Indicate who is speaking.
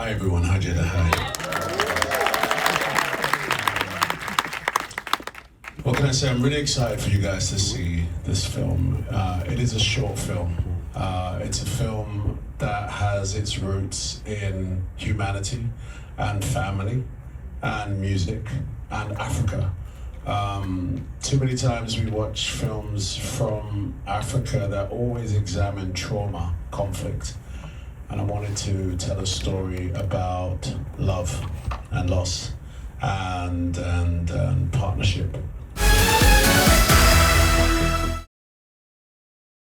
Speaker 1: Hi everyone, hi Jada, hi. What can I say? I'm really excited for you guys to see this film. It is a short film. It's a film that has its roots in humanity and family and music and Africa. Too many times we watch films from Africa that always examine trauma, conflict. And I wanted to tell a story about love and loss and partnership